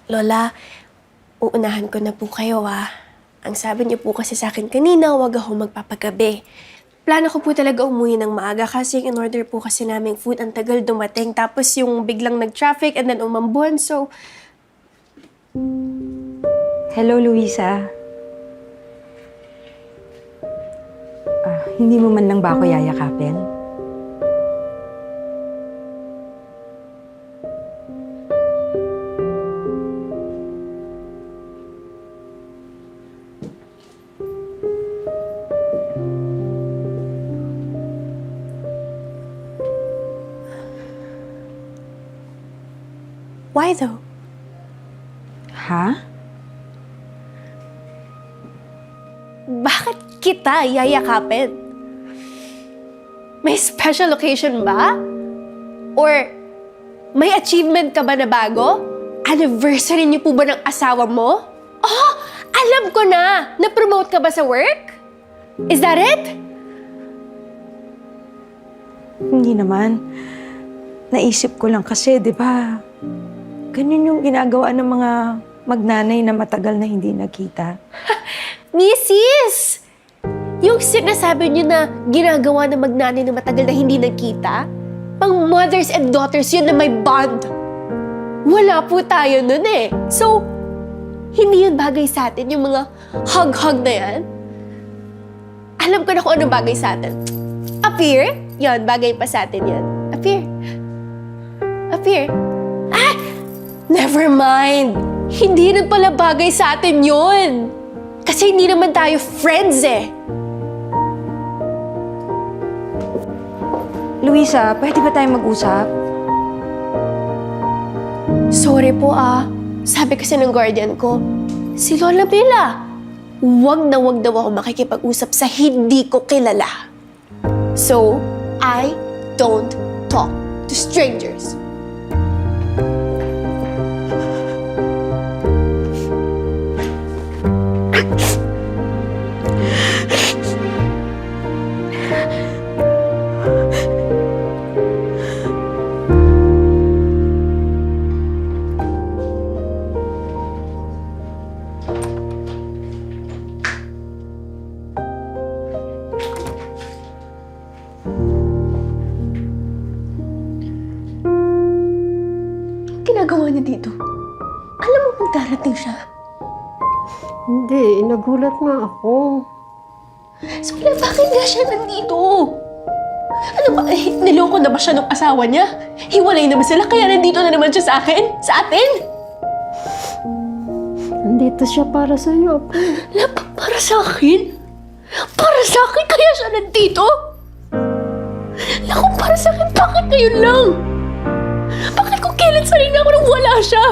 Lola, uunahan ko na po kayo Ang sabi niyo po kasi sa akin kanina, huwag ako magpapagabi. Plano ko po talaga umuwi ng maaga kasi in order po kasi naming food ang tagal dumating. Tapos yung biglang nag-traffic and then umambon, so... Hello, Luisa. Hindi mo man lang ba ako yayakapin? Why though? Ha? Bakit kita yayakapin? May special occasion ba? Or may achievement ka ba na bago? Anniversary niyo po ba ng asawa mo? Oh, alam ko na! Na-promote ka ba sa work? Is that it? Hindi naman. Naisip ko lang kasi, di ba? Ganyan yung ginagawa ng mga magnanay na matagal na hindi nagkita. Mrs! Yung sinasabi niyo na ginagawa ng magnanay na matagal na hindi nagkita, pang mothers and daughters yun na may bond. Wala po tayo nun eh. So, hindi yun bagay sa atin, yung mga hug-hug na yan. Alam ko na kung anong bagay sa atin. Appear? Yan, bagay pa sa atin yan. Appear. Appear. Never mind. Hindi rin pala bagay sa atin yun. Kasi hindi naman tayo friends eh. Luisa, pwede ba tayo mag-usap? Sorry po Sabi kasi ng guardian ko, si Lola Bella, wag na wag daw ako makikipag-usap sa hindi ko kilala. So, I don't talk to strangers. Ginagawa niya dito? Alam mo kung darating siya? Hindi, nagulat nga ako. Sola, bakit nga siya nandito? Ano ba, niloko na ba siya ng asawa niya? Hiwalay na ba sila kaya nandito na naman siya sa akin? Sa atin? Nandito siya para sa'yo, Apo. Para sa akin? Para sa akin kaya siya nandito? Naku, para sa akin, bakit ngayon lang? Bakit kung kailan sanay na ako nang wala siya?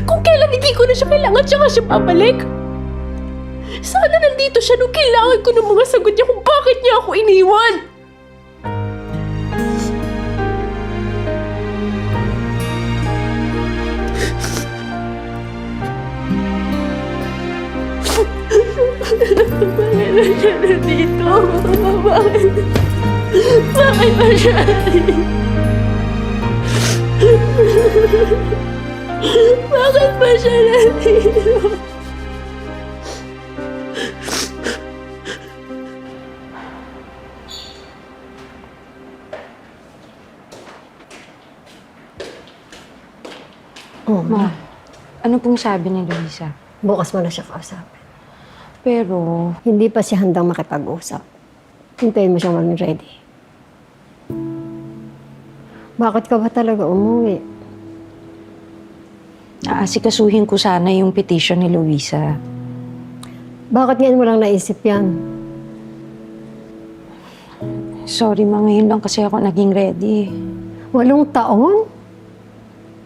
Kung kailan hindi ko na siya kailangan, tsaka siya babalik? Sana nandito siya nung kailangan ko ng mga sagot niya kung bakit niya ako iniwan. Bakit ba siya nandito? Bakit ba siya nandito? Bakit ba siya nandito? Ma, ano pong sabi ni Luisa? Bukas mo na siya kausapin. Pero, Hindi pa siya handang makipag-usap. Hintayin mo siyang maging ready. Bakit ka ba talaga umuwi? aasikasuhin ko sana yung petition ni Luisa. Bakit ngayon mo lang naisip yan? Sorry, ma, ngayon lang kasi ako naging ready. 8 taon?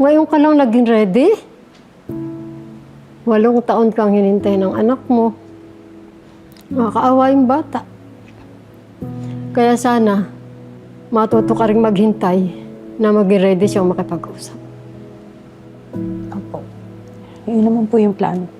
Ngayon ka lang naging ready? 8 taon kang hinintay ng anak mo. Nakakaawa yung bata. Kaya sana, matuto ka rin maghintay na maging ready siyang makipag-usap. Opo. Yun naman po yung plano ko.